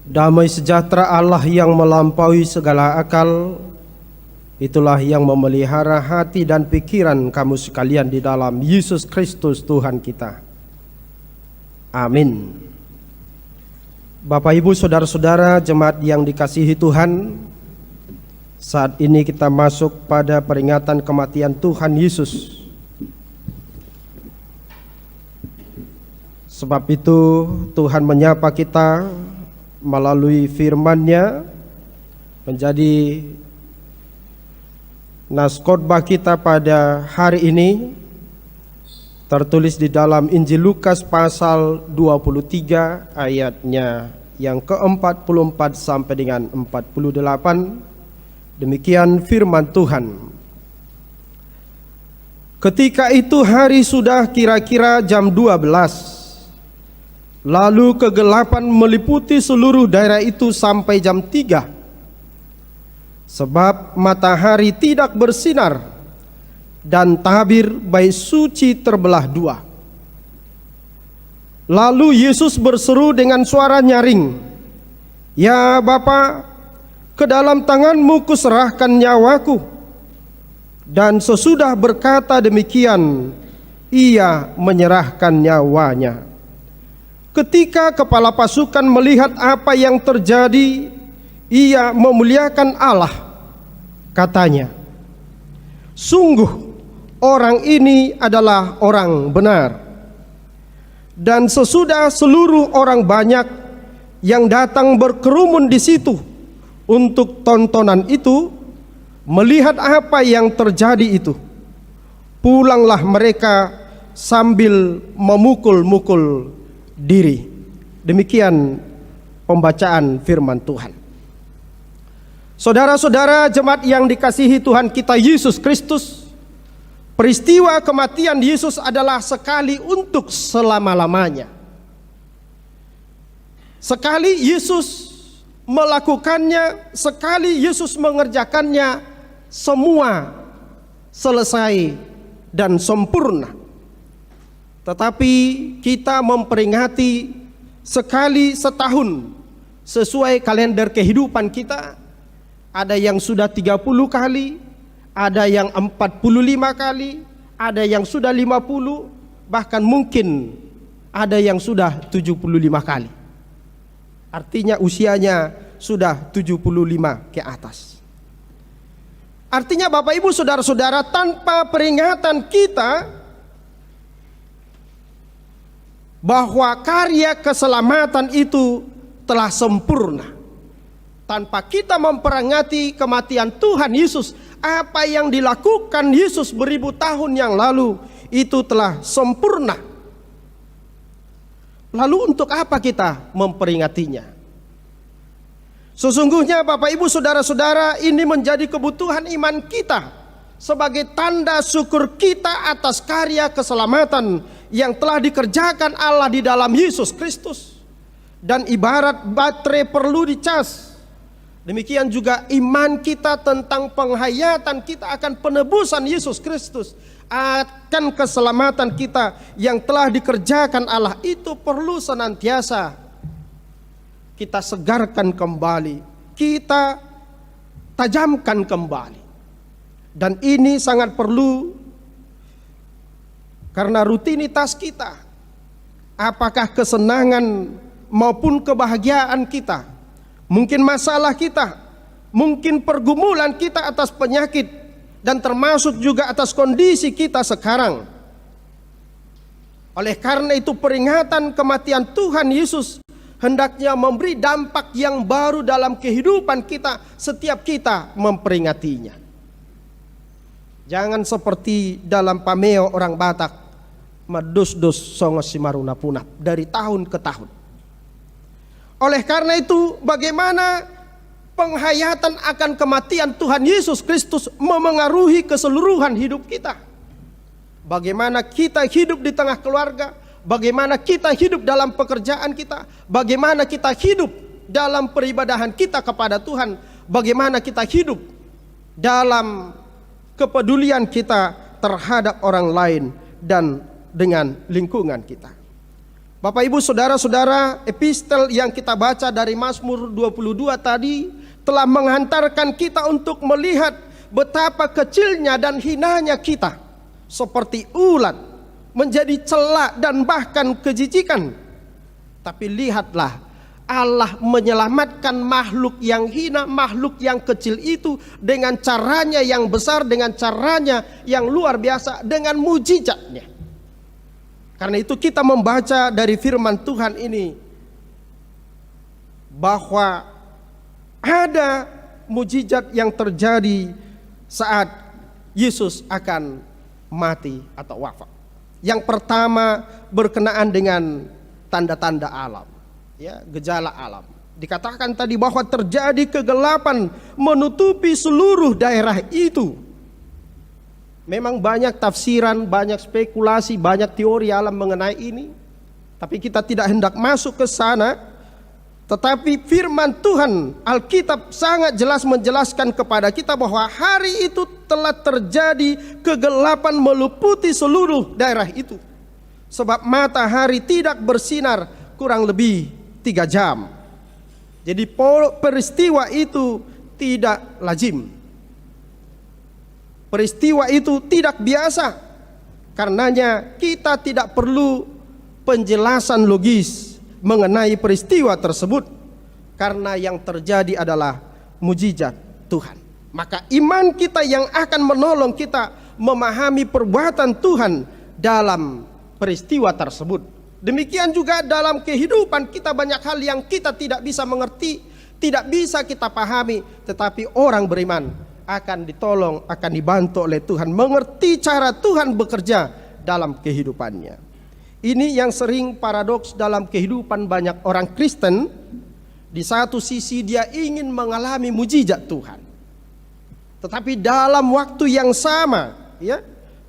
Damai sejahtera Allah yang melampaui segala akal, itulah yang memelihara hati dan pikiran kamu sekalian di dalam Yesus Kristus Tuhan kita. Amin. Bapak, Ibu, saudara-saudara jemaat yang dikasihi Tuhan, saat ini kita masuk pada peringatan kematian Tuhan Yesus. Sebab itu Tuhan menyapa kita melalui firman-Nya, menjadi nas khotbah kita pada hari ini, tertulis di dalam Injil Lukas pasal 23 ayatnya yang ke-44 sampai dengan 48. Demikian firman Tuhan. Ketika itu hari sudah kira-kira jam 12. Lalu kegelapan meliputi seluruh daerah itu sampai jam 3. Sebab matahari tidak bersinar dan tabir bait suci terbelah dua. Lalu Yesus berseru dengan suara nyaring, "Ya Bapa, ke dalam tangan-Mu kuserahkan nyawaku." Dan sesudah berkata demikian, Ia menyerahkan nyawanya. Ketika kepala pasukan melihat apa yang terjadi, ia memuliakan Allah. Katanya, "Sungguh orang ini adalah orang benar." Dan sesudah seluruh orang banyak yang datang berkerumun di situ untuk tontonan itu, melihat apa yang terjadi itu, pulanglah mereka sambil memukul-mukul diri. Demikian pembacaan firman Tuhan. Saudara-saudara jemaat yang dikasihi Tuhan kita Yesus Kristus, peristiwa kematian Yesus adalah sekali untuk selama-lamanya. Sekali Yesus melakukannya, sekali Yesus mengerjakannya, semua selesai dan sempurna. Tetapi kita memperingati sekali setahun sesuai kalender kehidupan kita. Ada yang sudah 30 kali, ada yang 45 kali, ada yang sudah 50, bahkan mungkin ada yang sudah 75 kali. Artinya usianya sudah 75 ke atas. Artinya Bapak Ibu saudara-saudara, tanpa peringatan kita bahwa karya keselamatan itu telah sempurna, tanpa kita memperingati kematian Tuhan Yesus, apa yang dilakukan Yesus beribu tahun yang lalu itu telah sempurna. Lalu untuk apa kita memperingatinya? Sesungguhnya Bapak Ibu saudara-saudara, ini menjadi kebutuhan iman kita sebagai tanda syukur kita atas karya keselamatan yang telah dikerjakan Allah di dalam Yesus Kristus. Dan ibarat baterai perlu dicas, demikian juga iman kita tentang penghayatan kita akan penebusan Yesus Kristus, akan keselamatan kita yang telah dikerjakan Allah, itu perlu senantiasa kita segarkan kembali, kita tajamkan kembali. Dan ini sangat perlu karena rutinitas kita, apakah kesenangan maupun kebahagiaan kita, mungkin masalah kita, mungkin pergumulan kita atas penyakit, dan termasuk juga atas kondisi kita sekarang. Oleh karena itu peringatan kematian Tuhan Yesus hendaknya memberi dampak yang baru dalam kehidupan kita setiap kita memperingatinya. Jangan seperti dalam pameo orang Batak, madus-dus songos simaruna punap, dari tahun ke tahun. Oleh karena itu, bagaimana penghayatan akan kematian Tuhan Yesus Kristus memengaruhi keseluruhan hidup kita? Bagaimana kita hidup di tengah keluarga, bagaimana kita hidup dalam pekerjaan kita, bagaimana kita hidup dalam peribadahan kita kepada Tuhan, bagaimana kita hidup dalam kepedulian kita terhadap orang lain dan dengan lingkungan kita. Bapak Ibu saudara-saudara, epistel yang kita baca dari Mazmur 22 tadi telah menghantarkan kita untuk melihat betapa kecilnya dan hinanya kita, seperti ulat, menjadi celak dan bahkan kejijikan. Tapi lihatlah, Allah menyelamatkan makhluk yang hina, makhluk yang kecil itu dengan caranya yang besar, dengan caranya yang luar biasa, dengan mujizatnya. Karena itu kita membaca dari firman Tuhan ini bahwa ada mujizat yang terjadi saat Yesus akan mati atau wafat. Yang pertama berkenaan dengan tanda-tanda alam, ya, gejala alam. Dikatakan tadi bahwa terjadi kegelapan menutupi seluruh daerah itu. Memang banyak tafsiran, banyak spekulasi, banyak teori alam mengenai ini. Tapi kita tidak hendak masuk ke sana. Tetapi firman Tuhan, Alkitab sangat jelas menjelaskan kepada kita bahwa hari itu telah terjadi kegelapan meliputi seluruh daerah itu. Sebab matahari tidak bersinar kurang lebih 3 jam. Jadi peristiwa itu tidak lazim. Peristiwa itu tidak biasa. Karenanya kita tidak perlu penjelasan logis mengenai peristiwa tersebut, karena yang terjadi adalah mujizat Tuhan. Maka iman kita yang akan menolong kita memahami perbuatan Tuhan dalam peristiwa tersebut. Demikian juga dalam kehidupan kita, banyak hal yang kita tidak bisa mengerti, tidak bisa kita pahami, tetapi orang beriman akan ditolong, akan dibantu oleh Tuhan, mengerti cara Tuhan bekerja dalam kehidupannya. Ini yang sering paradoks dalam kehidupan banyak orang Kristen. Di satu sisi dia ingin mengalami mujizat Tuhan, tetapi dalam waktu yang sama, ya,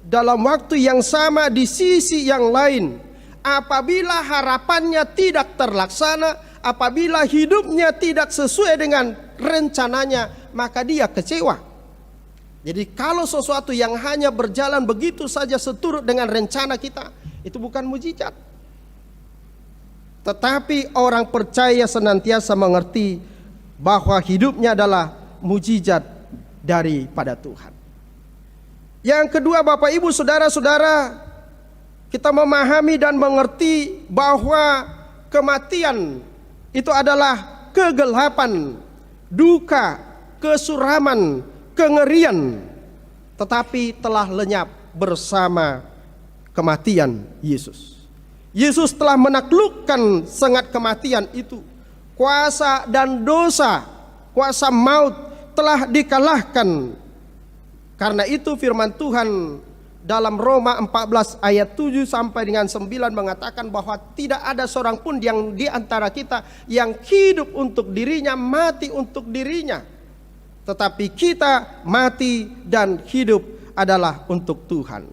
dalam waktu yang sama di sisi yang lain, apabila harapannya tidak terlaksana, apabila hidupnya tidak sesuai dengan rencananya, maka dia kecewa. Jadi kalau sesuatu yang hanya berjalan begitu saja seturut dengan rencana kita, itu bukan mujizat. Tetapi orang percaya senantiasa mengerti bahwa hidupnya adalah mujizat daripada Tuhan. Yang kedua, Bapak Ibu saudara-saudara, kita memahami dan mengerti bahwa kematian itu adalah kegelapan, duka, kesuraman, kengerian, tetapi telah lenyap bersama kematian Yesus. Yesus telah menaklukkan sengat kematian itu. Kuasa dan dosa, kuasa maut telah dikalahkan. Karena itu firman Tuhan dalam Roma 14 ayat 7 sampai dengan 9 mengatakan bahwa tidak ada seorang pun yang di antara kita yang hidup untuk dirinya, mati untuk dirinya. Tetapi kita mati dan hidup adalah untuk Tuhan.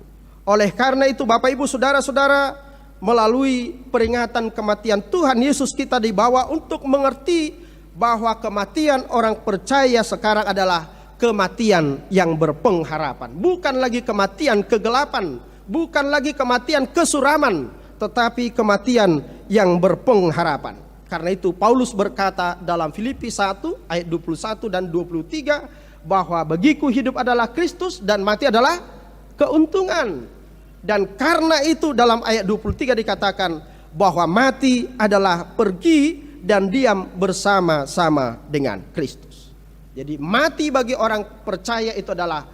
Oleh karena itu Bapak Ibu saudara-saudara, melalui peringatan kematian Tuhan Yesus kita dibawa untuk mengerti bahwa kematian orang percaya sekarang adalah kematian yang berpengharapan. Bukan lagi kematian kegelapan, bukan lagi kematian kesuraman, tetapi kematian yang berpengharapan. Karena itu Paulus berkata dalam Filipi 1 ayat 21 dan 23 bahwa bagiku hidup adalah Kristus dan mati adalah keuntungan. Dan karena itu dalam ayat 23 dikatakan bahwa mati adalah pergi dan diam bersama-sama dengan Kristus. Jadi mati bagi orang percaya itu adalah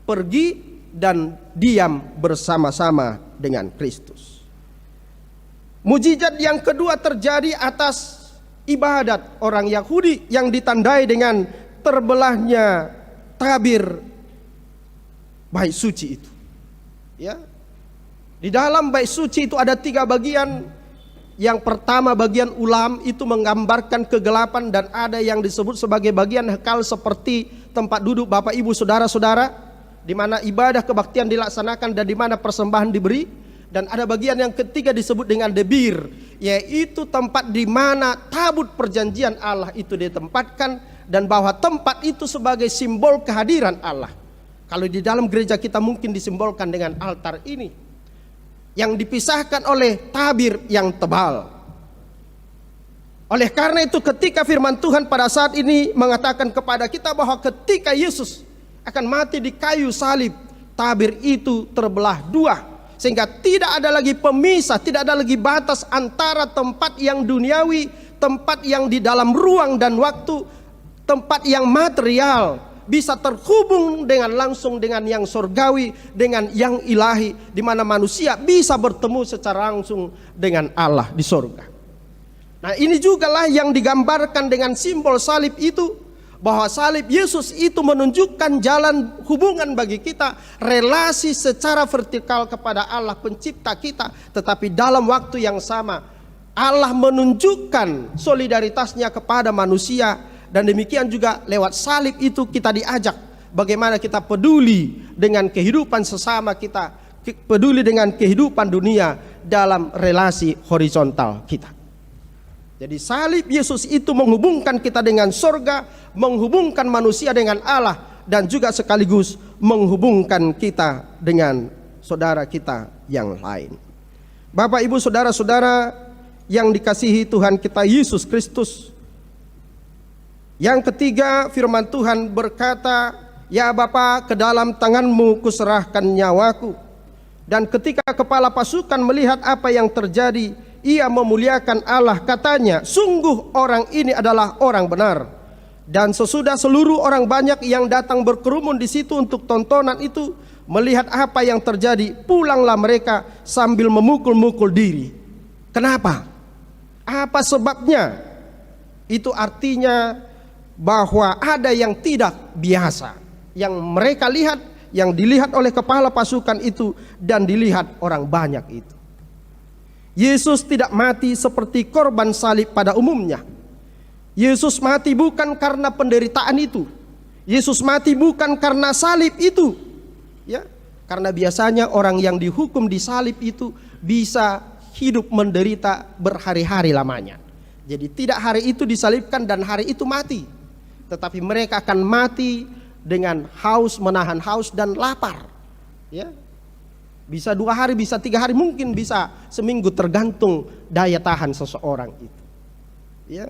pergi dan diam bersama-sama dengan Kristus. Mujizat yang kedua terjadi atas ibadat orang Yahudi yang ditandai dengan terbelahnya tabir bait suci itu. Ya. Di dalam bait suci itu ada 3 bagian. Yang pertama bagian ulam itu menggambarkan kegelapan dan ada yang disebut sebagai bagian hekal seperti tempat duduk Bapak Ibu saudara-saudara, di mana ibadah kebaktian dilaksanakan dan di mana persembahan diberi. Dan ada bagian yang ketiga disebut dengan debir, yaitu tempat di mana tabut perjanjian Allah itu ditempatkan, dan bahwa tempat itu sebagai simbol kehadiran Allah. Kalau di dalam gereja kita mungkin disimbolkan dengan altar ini. yang dipisahkan oleh tabir yang tebal. Oleh karena itu ketika firman Tuhan pada saat ini mengatakan kepada kita bahwa ketika Yesus akan mati di kayu salib, tabir itu terbelah dua, sehingga tidak ada lagi pemisah, tidak ada lagi batas antara tempat yang duniawi, tempat yang di dalam ruang dan waktu, tempat yang material bisa terhubung dengan langsung dengan yang surgawi, dengan yang ilahi, di mana manusia bisa bertemu secara langsung dengan Allah di surga. Nah, ini jugalah yang digambarkan dengan simbol salib itu, bahwa salib Yesus itu menunjukkan jalan hubungan bagi kita, relasi secara vertikal kepada Allah pencipta kita, tetapi dalam waktu yang sama Allah menunjukkan solidaritasnya kepada manusia, dan demikian juga lewat salib itu kita diajak bagaimana kita peduli dengan kehidupan sesama kita, peduli dengan kehidupan dunia dalam relasi horizontal kita. Jadi salib Yesus itu menghubungkan kita dengan surga, menghubungkan manusia dengan Allah, dan juga sekaligus menghubungkan kita dengan saudara kita yang lain. Bapak, Ibu, saudara-saudara yang dikasihi Tuhan kita Yesus Kristus. Yang ketiga, firman Tuhan berkata, "Ya Bapa, ke dalam tangan-Mu kuserahkan nyawaku." Dan ketika kepala pasukan melihat apa yang terjadi, ia memuliakan Allah, katanya, "Sungguh orang ini adalah orang benar." Dan sesudah seluruh orang banyak yang datang berkerumun di situ untuk tontonan itu melihat apa yang terjadi, pulanglah mereka sambil memukul-mukul diri. Kenapa? Apa sebabnya? Itu artinya bahwa ada yang tidak biasa yang mereka lihat, yang dilihat oleh kepala pasukan itu dan dilihat orang banyak itu. Yesus tidak mati seperti korban salib pada umumnya. Yesus mati bukan karena penderitaan itu. Yesus mati bukan karena salib itu. Ya, karena biasanya orang yang dihukum di salib itu bisa hidup menderita berhari-hari lamanya. Jadi tidak hari itu disalibkan dan hari itu mati, tetapi mereka akan mati dengan haus, menahan haus dan lapar. Ya. Bisa 2 hari, bisa 3 hari, mungkin bisa seminggu, tergantung daya tahan seseorang itu. Ya.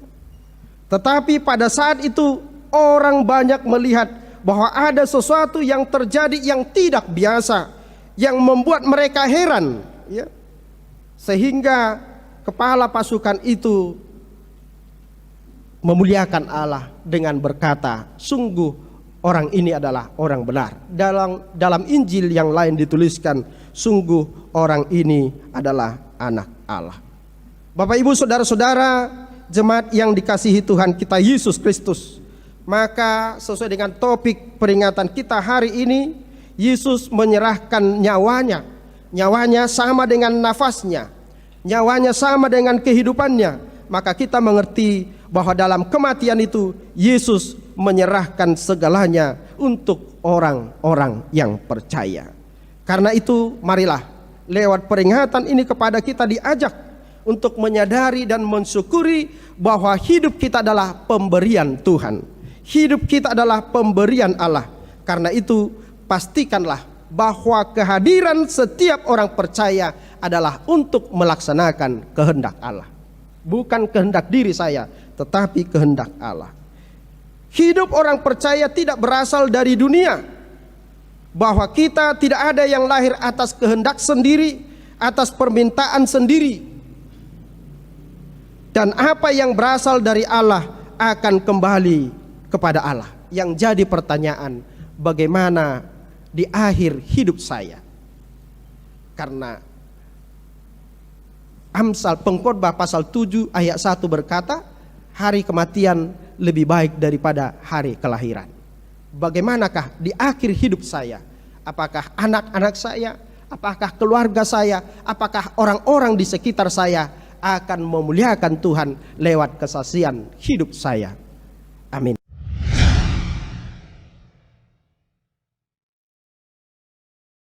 Tetapi pada saat itu orang banyak melihat bahwa ada sesuatu yang terjadi yang tidak biasa, yang membuat mereka heran. Ya. Sehingga kepala pasukan itu memuliakan Allah dengan berkata, "Sungguh orang ini adalah orang benar." Dalam Injil yang lain dituliskan, "Sungguh orang ini adalah anak Allah." Bapak, Ibu, saudara-saudara, jemaat yang dikasihi Tuhan kita Yesus Kristus, maka sesuai dengan topik peringatan kita hari ini, Yesus menyerahkan nyawanya. Nyawanya sama dengan nafasnya, nyawanya sama dengan kehidupannya. Maka kita mengerti bahwa dalam kematian itu Yesus menyerahkan segalanya untuk orang-orang yang percaya. Karena itu marilah lewat peringatan ini kepada kita diajak untuk menyadari dan mensyukuri bahwa hidup kita adalah pemberian Tuhan. Hidup kita adalah pemberian Allah. Karena itu pastikanlah bahwa kehadiran setiap orang percaya adalah untuk melaksanakan kehendak Allah. Bukan kehendak diri saya, tetapi kehendak Allah. Hidup orang percaya tidak berasal dari dunia. Bahwa kita tidak ada yang lahir atas kehendak sendiri, atas permintaan sendiri. Dan apa yang berasal dari Allah akan kembali kepada Allah. Yang jadi pertanyaan, bagaimana di akhir hidup saya? Karena Amsal Pengkhotbah pasal 7 ayat 1 berkata, hari kematian lebih baik daripada hari kelahiran. Bagaimanakah di akhir hidup saya? Apakah anak-anak saya, apakah keluarga saya, apakah orang-orang di sekitar saya akan memuliakan Tuhan lewat kesaksian hidup saya?